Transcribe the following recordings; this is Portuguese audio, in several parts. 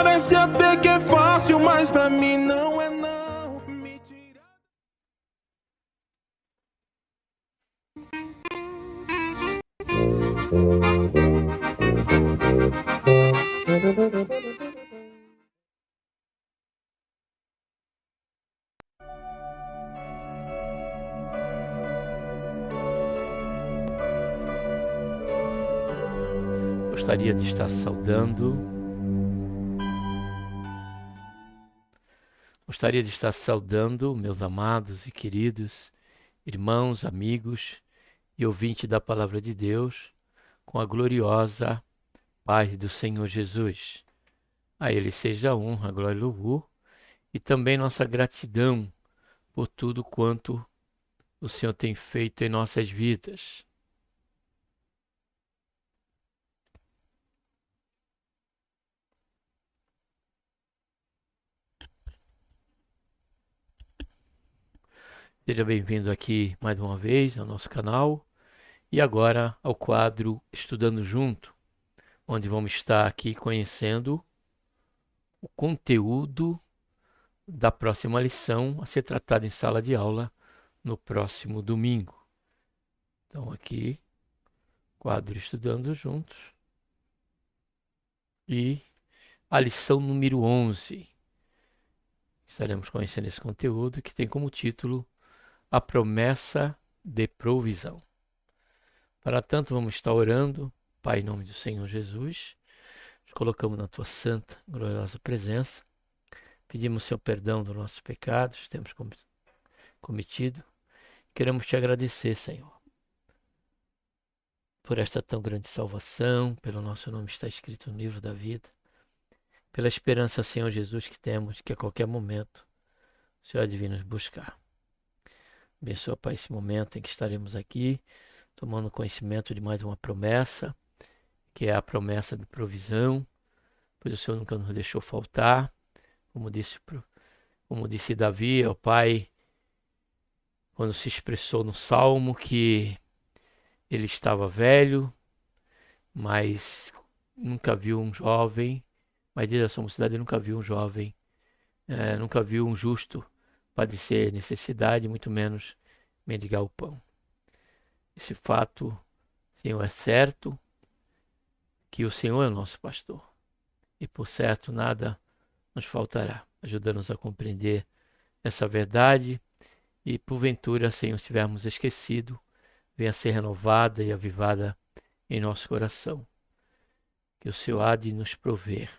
Parece até que é fácil, mas pra mim não é não. Me tira... Gostaria de estar saudando meus amados e queridos irmãos, amigos e ouvintes da Palavra de Deus com a gloriosa paz do Senhor Jesus. A Ele seja a honra, a glória e louvor e também nossa gratidão por tudo quanto o Senhor tem feito em nossas vidas. Seja bem-vindo aqui mais uma vez ao nosso canal e agora ao quadro Estudando Junto, onde vamos estar aqui conhecendo o conteúdo da próxima lição a ser tratada em sala de aula no próximo domingo. Então aqui, quadro Estudando Juntos e a lição número 11. Estaremos conhecendo esse conteúdo que tem como título A Promessa de Provisão. Para tanto, vamos estar orando. Pai, em nome do Senhor Jesus, nos colocamos na Tua santa, gloriosa presença. Pedimos, Senhor, perdão dos nossos pecados, temos cometido. Queremos Te agradecer, Senhor, por esta tão grande salvação, pelo nosso nome está escrito no livro da vida, pela esperança, Senhor Jesus, que temos, que a qualquer momento o Senhor há de vir nos buscar. Abençoa, Pai, esse momento em que estaremos aqui, tomando conhecimento de mais uma promessa, que é a promessa de provisão, pois o Senhor nunca nos deixou faltar, como disse Davi, ó Pai, quando se expressou no Salmo que ele estava velho, mas nunca viu um jovem, mas desde a sua mocidade nunca viu um jovem, nunca viu um justo padecer necessidade, muito menos mendigar o pão. Esse fato, Senhor, é certo que o Senhor é o nosso pastor e por certo nada nos faltará. Ajuda-nos a compreender essa verdade e porventura, Senhor, se tivermos esquecido, venha ser renovada e avivada em nosso coração. Que o Senhor há de nos prover,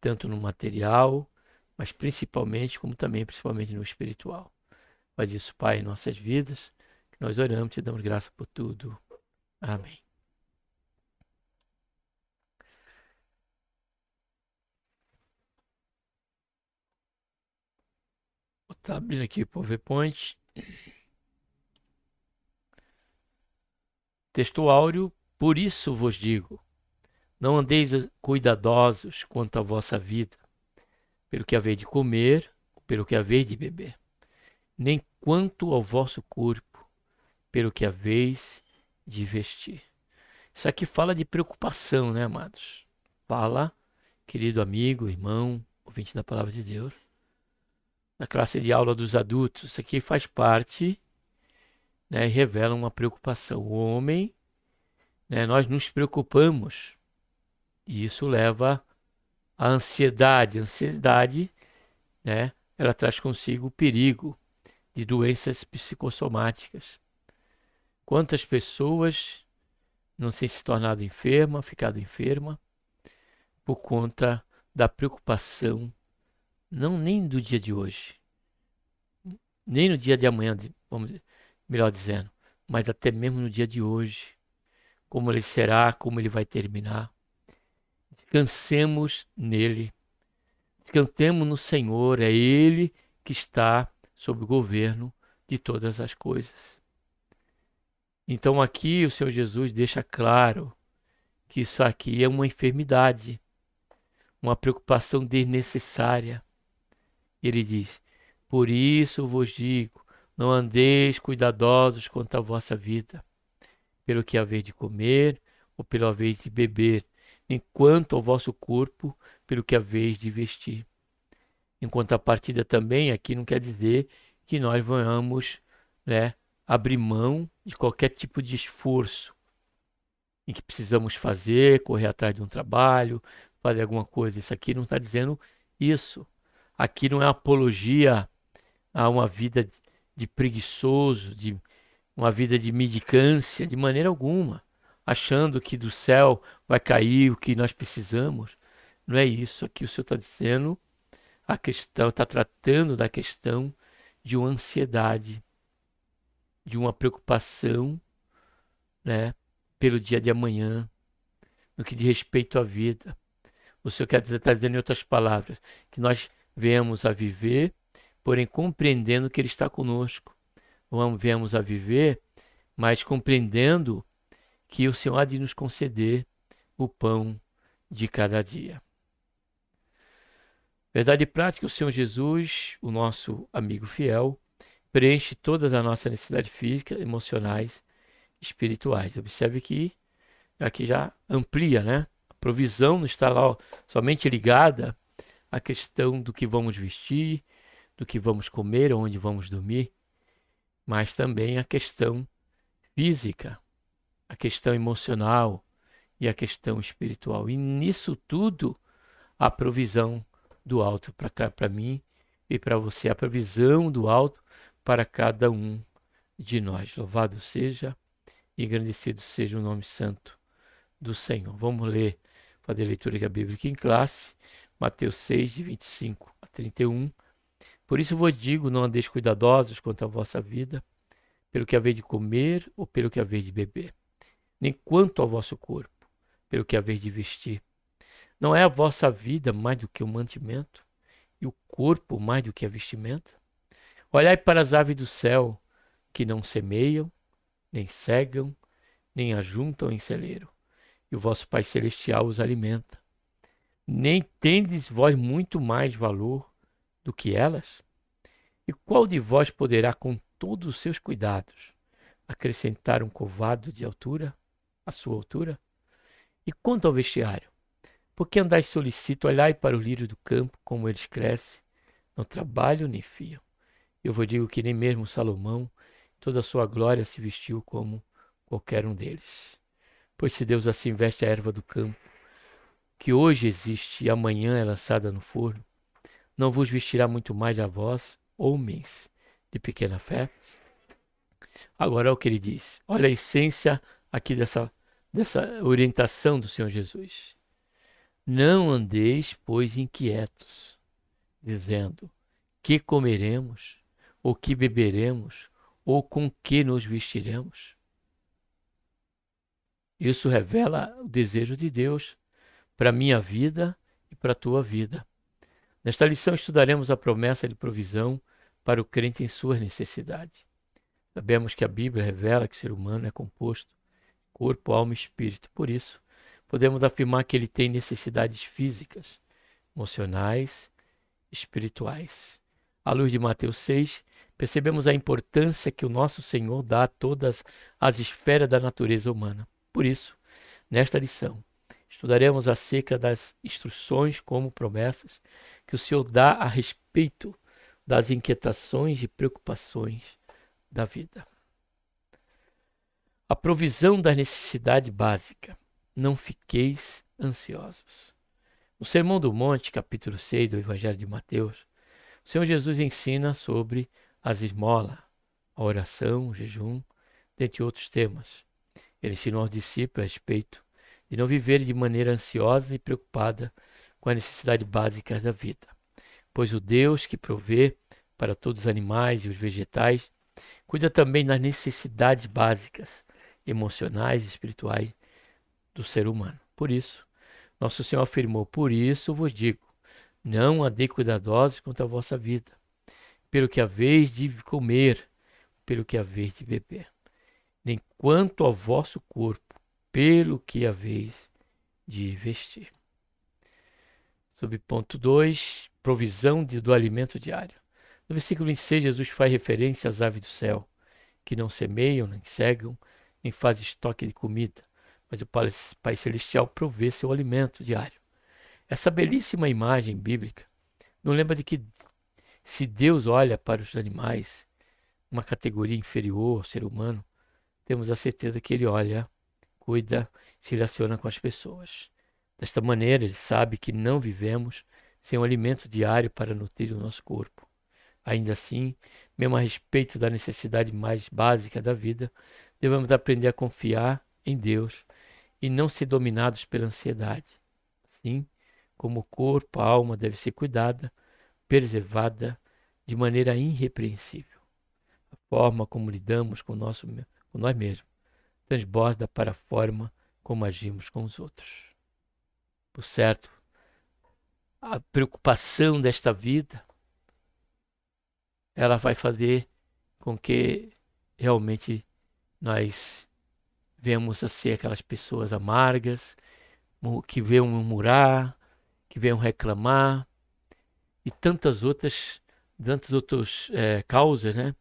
tanto no material, mas principalmente, como também principalmente no espiritual. Faz isso, Pai, em nossas vidas, que nós oramos e te damos graça por tudo. Amém. Vou estar abrindo aqui o PowerPoint. Texto áureo, por isso vos digo, não andeis cuidadosos quanto à vossa vida, pelo que haveis de comer, pelo que haveis de beber, nem quanto ao vosso corpo, pelo que haveis de vestir. Isso aqui fala de preocupação, né, amados? Fala, querido amigo, irmão, ouvinte da palavra de Deus, na classe de aula dos adultos. Isso aqui faz parte, né, e revela uma preocupação. O homem, né, nós nos preocupamos e isso leva à ansiedade. A ansiedade, né, ela traz consigo o perigo de doenças psicossomáticas. Quantas pessoas não têm se tornado enferma, ficado enferma, por conta da preocupação, não nem do dia de hoje, nem no dia de amanhã, vamos, melhor dizendo, mas até mesmo no dia de hoje, como ele será, como ele vai terminar. Descansemos nele, descansemos no Senhor, é Ele que está sob o governo de todas as coisas. Então aqui o Senhor Jesus deixa claro que isso aqui é uma enfermidade, uma preocupação desnecessária. Ele diz, por isso vos digo, não andeis cuidadosos quanto à vossa vida, pelo que haveis de comer ou pelo haveis de beber, nem quanto ao vosso corpo, pelo que haveis de vestir. Em contrapartida também, aqui não quer dizer que nós vamos, né, abrir mão de qualquer tipo de esforço em que precisamos fazer, correr atrás de um trabalho, fazer alguma coisa. Isso aqui não está dizendo isso. Aqui não é apologia a uma vida de preguiçoso, de uma vida de mendicância, de maneira alguma, achando que do céu vai cair o que nós precisamos. Não é isso. Aqui o Senhor está dizendo, a questão, está tratando da questão de uma ansiedade, de uma preocupação, né, pelo dia de amanhã, no que diz respeito à vida. O Senhor quer dizer, está dizendo em outras palavras, que nós venhamos a viver, porém compreendendo que Ele está conosco. Não venhamos a viver, mas compreendendo que o Senhor há de nos conceder o pão de cada dia. Verdade prática, o Senhor Jesus, o nosso amigo fiel, preenche todas as nossas necessidades físicas, emocionais, espirituais. Observe que aqui já amplia, né? A provisão não está lá somente ligada à questão do que vamos vestir, do que vamos comer, onde vamos dormir, mas também a questão física, a questão emocional e a questão espiritual. E nisso tudo, a provisão do alto para mim e para você, a provisão do alto para cada um de nós. Louvado seja e engrandecido seja o nome santo do Senhor. Vamos ler, fazer a leitura da Bíblia aqui em classe, Mateus 6, de 25 a 31. Por isso vos digo, não andeis cuidadosos quanto à vossa vida, pelo que haveis de comer ou pelo que haveis de beber, nem quanto ao vosso corpo, pelo que haveis de vestir. Não é a vossa vida mais do que o mantimento, e o corpo mais do que a vestimenta? Olhai para as aves do céu, que não semeiam, nem cegam, nem ajuntam em celeiro, e o vosso Pai Celestial os alimenta. Nem tendes vós muito mais valor do que elas? E qual de vós poderá, com todos os seus cuidados, acrescentar um covado de altura à sua altura? E quanto ao vestiário, por que andais solicito? Olhai para o lírio do campo, como eles crescem, não trabalham nem fiam. Eu vos digo que nem mesmo Salomão, toda a sua glória, se vestiu como qualquer um deles. Pois se Deus assim veste a erva do campo, que hoje existe e amanhã é lançada no forno, não vos vestirá muito mais a vós, homens de pequena fé? Agora é o que ele diz. Olha a essência aqui dessa orientação do Senhor Jesus. Não andeis, pois, inquietos, dizendo, que comeremos, ou que beberemos, ou com que nos vestiremos? Isso revela o desejo de Deus para a minha vida e para a tua vida. Nesta lição estudaremos a promessa de provisão para o crente em suas necessidades. Sabemos que a Bíblia revela que o ser humano é composto de corpo, alma e espírito. Por isso, podemos afirmar que ele tem necessidades físicas, emocionais, espirituais. À luz de Mateus 6, percebemos a importância que o nosso Senhor dá a todas as esferas da natureza humana. Por isso, nesta lição, estudaremos acerca das instruções como promessas que o Senhor dá a respeito das inquietações e preocupações da vida. A provisão da necessidade básica. Não fiqueis ansiosos. No Sermão do Monte, capítulo 6 do Evangelho de Mateus, o Senhor Jesus ensina sobre as esmolas, a oração, o jejum, dentre outros temas. Ele ensinou aos discípulos a respeito de não viver de maneira ansiosa e preocupada com as necessidades básicas da vida, pois o Deus que provê para todos os animais e os vegetais cuida também das necessidades básicas, emocionais e espirituais do ser humano. Por isso, nosso Senhor afirmou, por isso vos digo, não andei cuidadosos quanto à vossa vida, pelo que haveis de comer, pelo que haveis de beber, nem quanto ao vosso corpo, pelo que haveis de vestir. Sob ponto 2, provisão do alimento diário. No versículo 26, Jesus faz referência às aves do céu, que não semeiam, nem cegam, nem fazem estoque de comida, mas o Pai Celestial provê seu alimento diário. Essa belíssima imagem bíblica nos lembra de que se Deus olha para os animais, uma categoria inferior ao ser humano, temos a certeza que Ele olha, cuida, se relaciona com as pessoas. Desta maneira, Ele sabe que não vivemos sem um alimento diário para nutrir o nosso corpo. Ainda assim, mesmo a respeito da necessidade mais básica da vida, devemos aprender a confiar em Deus e não ser dominados pela ansiedade. Assim como o corpo, a alma deve ser cuidada, preservada de maneira irrepreensível. A forma como lidamos com nós mesmos transborda para a forma como agimos com os outros. Por certo, a preocupação desta vida, ela vai fazer com que realmente nós venhamos a ser aquelas pessoas amargas, que venham murmurar, que venham reclamar, e tantas outras causas, né,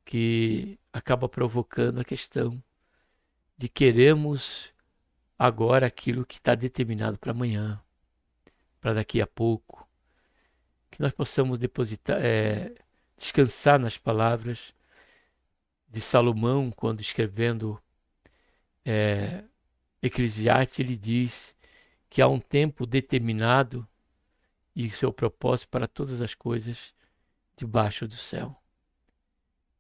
que acaba provocando a questão de queremos agora aquilo que está determinado para amanhã, para daqui a pouco, que nós possamos descansar nas palavras de Salomão, quando escrevendo Eclesiastes, ele diz que há um tempo determinado e seu propósito para todas as coisas debaixo do céu.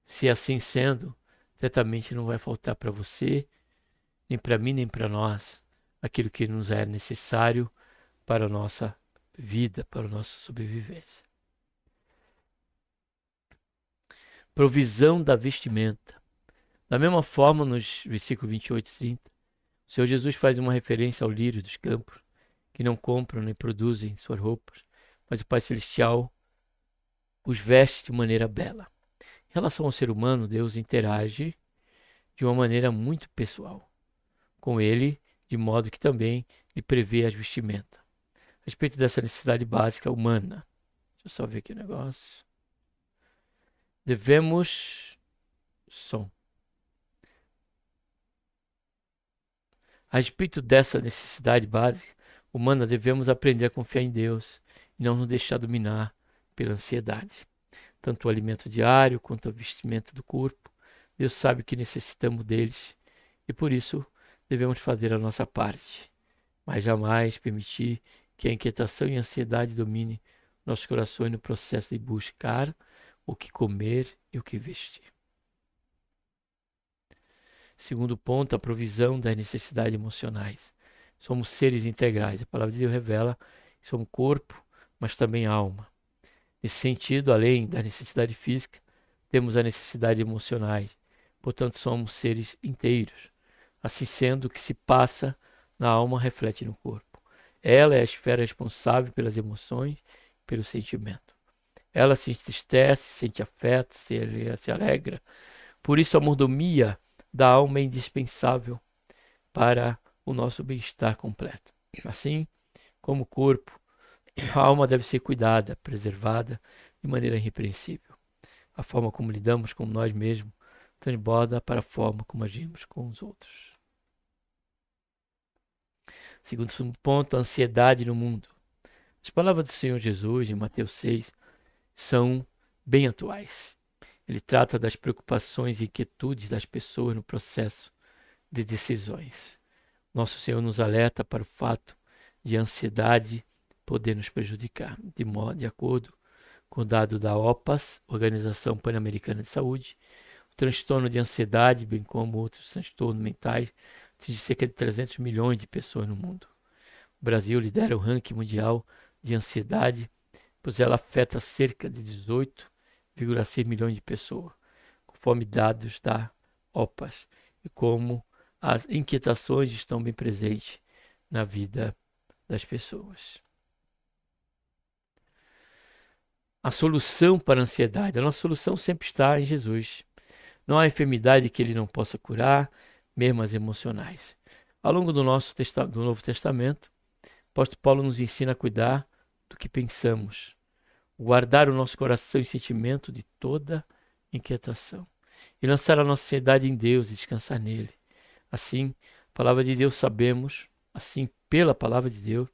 Se assim sendo, certamente não vai faltar para você, nem para mim, nem para nós, aquilo que nos é necessário para a nossa vida, para a nossa sobrevivência. Provisão da vestimenta. Da mesma forma, nos versículos 28 e 30, o Senhor Jesus faz uma referência ao lírio dos campos, que não compram nem produzem suas roupas, mas o Pai Celestial os veste de maneira bela. Em relação ao ser humano, Deus interage de uma maneira muito pessoal com ele, de modo que também lhe prevê as vestimentas. A respeito dessa necessidade básica humana, deixa eu só ver aqui o negócio. Devemos... A respeito dessa necessidade básica humana, devemos aprender a confiar em Deus e não nos deixar dominar pela ansiedade. Tanto o alimento diário quanto a vestimenta do corpo, Deus sabe que necessitamos deles e por isso devemos fazer a nossa parte, mas jamais permitir que a inquietação e a ansiedade domine nossos corações no processo de buscar o que comer e o que vestir. Segundo ponto, a provisão das necessidades emocionais. Somos seres integrais. A palavra de Deus revela que somos corpo, mas também alma. Nesse sentido, além da necessidade física, temos as necessidades emocionais. Portanto, somos seres inteiros. Assim sendo, o que se passa na alma reflete no corpo. Ela é a esfera responsável pelas emoções, pelo sentimento. Ela se entristece, sente afeto, se alegra. Por isso, a mordomia da alma é indispensável para o nosso bem-estar completo. Assim como o corpo, a alma deve ser cuidada, preservada de maneira irrepreensível. A forma como lidamos com nós mesmos transborda para a forma como agimos com os outros. Segundo ponto, a ansiedade no mundo. As palavras do Senhor Jesus em Mateus 6 são bem atuais. Ele trata das preocupações e inquietudes das pessoas no processo de decisões. Nosso Senhor nos alerta para o fato de a ansiedade poder nos prejudicar. De acordo com o dado da OPAS, Organização Pan-Americana de Saúde, o transtorno de ansiedade, bem como outros transtornos mentais, atinge cerca de 300 milhões de pessoas no mundo. O Brasil lidera o ranking mundial de ansiedade, pois ela afeta cerca de 18,6 milhões de pessoas, conforme dados da OPAS, e como as inquietações estão bem presentes na vida das pessoas. A solução para a ansiedade, a nossa solução sempre está em Jesus. Não há enfermidade que ele não possa curar, mesmo as emocionais. Ao longo do Novo Testamento, o apóstolo Paulo nos ensina a cuidar do que pensamos, guardar o nosso coração e sentimento de toda inquietação e lançar a nossa ansiedade em Deus e descansar nele. Assim, a palavra de Deus sabemos, assim, pela palavra de Deus,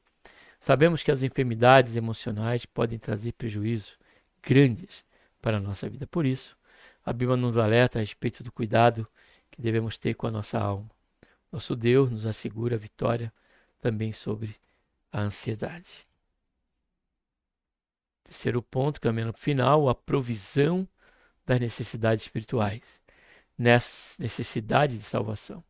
sabemos que as enfermidades emocionais podem trazer prejuízos grandes para a nossa vida. Por isso, a Bíblia nos alerta a respeito do cuidado que devemos ter com a nossa alma. Nosso Deus nos assegura a vitória também sobre a ansiedade. Terceiro ponto, caminhando para o final, a provisão das necessidades espirituais. Nessa necessidade de salvação.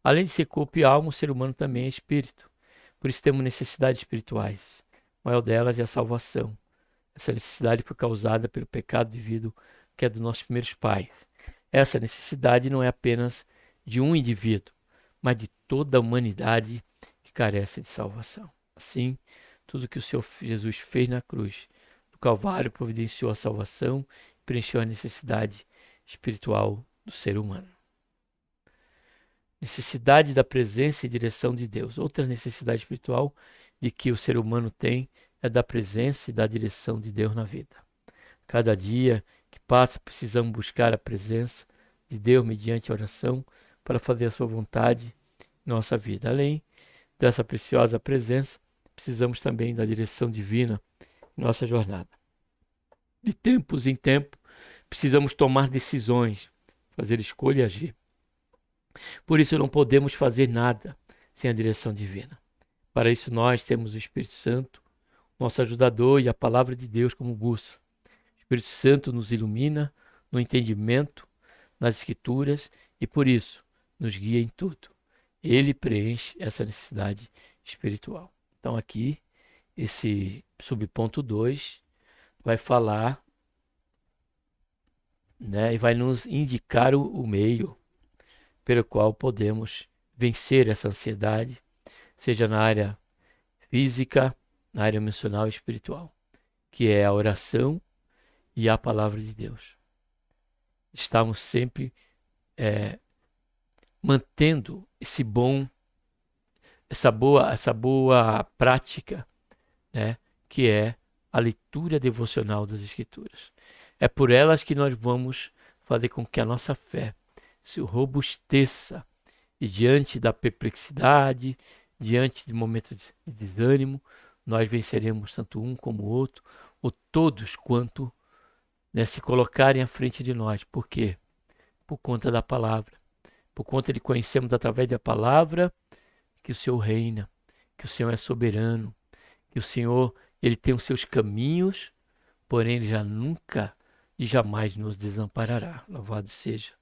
Além de ser corpo e alma, o ser humano também é espírito. Por isso temos necessidades espirituais. A maior delas é a salvação. Essa necessidade foi causada pelo pecado devido que é dos nossos primeiros pais. Essa necessidade não é apenas de um indivíduo, mas de toda a humanidade que carece de salvação. Assim, tudo que o Senhor Jesus fez na cruz do Calvário providenciou a salvação e preencheu a necessidade espiritual do ser humano. Necessidade da presença e direção de Deus. Outra necessidade espiritual de que o ser humano tem é da presença e da direção de Deus na vida. Cada dia que passa, precisamos buscar a presença de Deus mediante a oração para fazer a sua vontade em nossa vida. Além dessa preciosa presença, precisamos também da direção divina em nossa jornada. De tempos em tempos, precisamos tomar decisões, fazer escolha e agir. Por isso não podemos fazer nada sem a direção divina. Para isso nós temos o Espírito Santo, nosso ajudador, e a palavra de Deus como bússola. O Espírito Santo nos ilumina no entendimento, nas escrituras, e por isso nos guia em tudo. Ele preenche essa necessidade espiritual. Então aqui, esse subponto 2 vai falar, e vai nos indicar o meio pelo qual podemos vencer essa ansiedade, seja na área física, na área emocional e espiritual, que é a oração e a palavra de Deus. Estamos sempre mantendo essa boa prática, que é a leitura devocional das Escrituras. É por elas que nós vamos fazer com que a nossa fé se robusteça e diante da perplexidade, diante de momentos de desânimo, nós venceremos tanto um como o outro, ou todos quanto se colocarem à frente de nós. Por quê? Por conta da palavra. Por conta de conhecermos através da palavra que o Senhor reina, que o Senhor é soberano, que o Senhor ele tem os seus caminhos, porém ele já nunca e jamais nos desamparará. Louvado seja,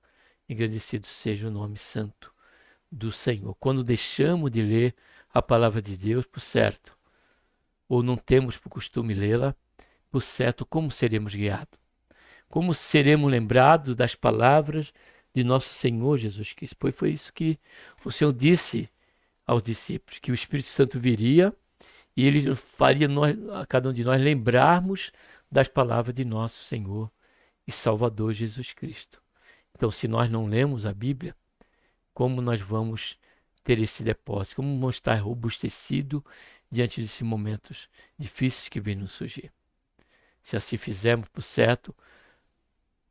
engrandecido seja o nome santo do Senhor. Quando deixamos de ler a palavra de Deus, por certo, ou não temos por costume lê-la, por certo, como seremos guiados? Como seremos lembrados das palavras de nosso Senhor Jesus Cristo? Pois foi isso que o Senhor disse aos discípulos, que o Espírito Santo viria e ele faria a cada um de nós lembrarmos das palavras de nosso Senhor e Salvador Jesus Cristo. Então, se nós não lemos a Bíblia, como nós vamos ter esse depósito? Como vamos estar robustecidos diante desses momentos difíceis que vêm nos surgir? Se assim fizermos, por certo,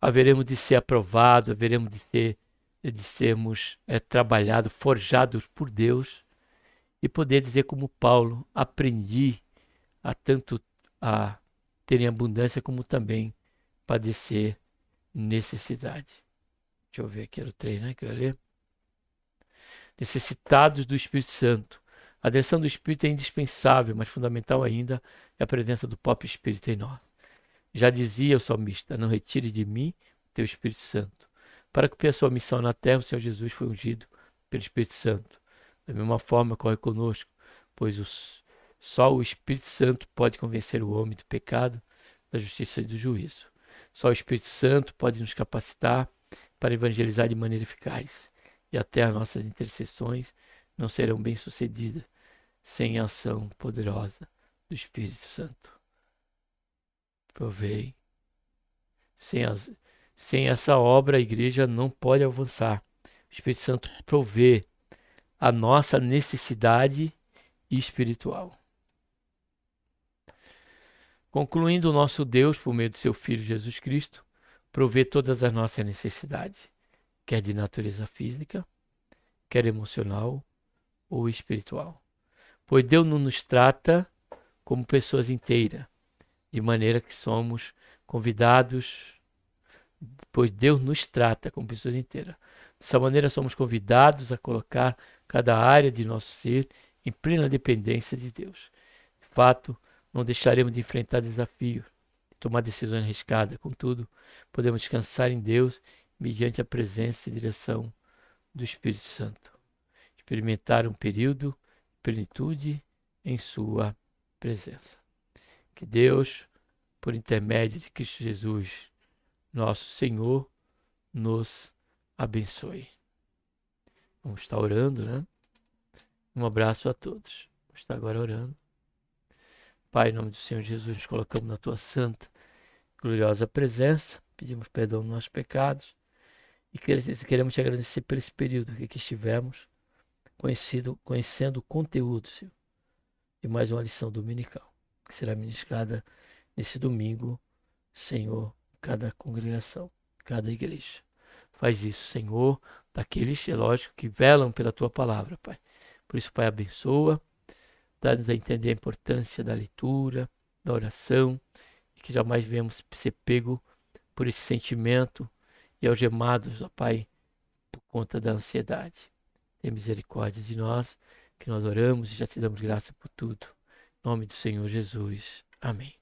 haveremos de ser aprovados, haveremos de sermos trabalhados, forjados por Deus e poder dizer como Paulo, aprendi a tanto a ter em abundância como também padecer necessidade. Deixa eu ver aqui, era o 3, que eu ia ler. Necessitados do Espírito Santo. A direção do Espírito é indispensável, mas fundamental ainda é a presença do próprio Espírito em nós. Já dizia o salmista, não retire de mim o teu Espírito Santo. Para cumprir a sua missão na terra, o Senhor Jesus foi ungido pelo Espírito Santo. Da mesma forma, ocorre conosco, pois só o Espírito Santo pode convencer o homem do pecado, da justiça e do juízo. Só o Espírito Santo pode nos capacitar para evangelizar de maneira eficaz. E até as nossas intercessões não serão bem-sucedidas sem a ação poderosa do Espírito Santo. Provei. Sem essa obra, a igreja não pode avançar. O Espírito Santo provê a nossa necessidade espiritual. Concluindo, o nosso Deus, por meio do seu Filho Jesus Cristo, provê todas as nossas necessidades, quer de natureza física, quer emocional ou espiritual. Pois Deus não nos trata como pessoas inteiras, de maneira que somos convidados, pois Deus nos trata como pessoas inteiras. Dessa maneira somos convidados a colocar cada área de nosso ser em plena dependência de Deus. De fato, não deixaremos de enfrentar desafios, de tomar decisões arriscadas. Contudo, podemos descansar em Deus mediante a presença e direção do Espírito Santo. Experimentar um período de plenitude em sua presença. Que Deus, por intermédio de Cristo Jesus, nosso Senhor, nos abençoe. Vamos estar orando, né? Um abraço a todos. Vamos estar agora orando. Pai, em nome do Senhor Jesus, nos colocamos na tua santa, gloriosa presença. Pedimos perdão dos nossos pecados. E queremos te agradecer por esse período que estivemos conhecendo o conteúdo, Senhor, de mais uma lição dominical, que será ministrada nesse domingo, Senhor, cada congregação, cada igreja. Faz isso, Senhor, daqueles, é lógico, que velam pela tua palavra, Pai. Por isso, Pai, abençoa, dá-nos a entender a importância da leitura, da oração, e que jamais venhamos ser pego por esse sentimento e algemados, ó Pai, por conta da ansiedade. Tem misericórdia de nós, que nós oramos e já te damos graça por tudo. Em nome do Senhor Jesus. Amém.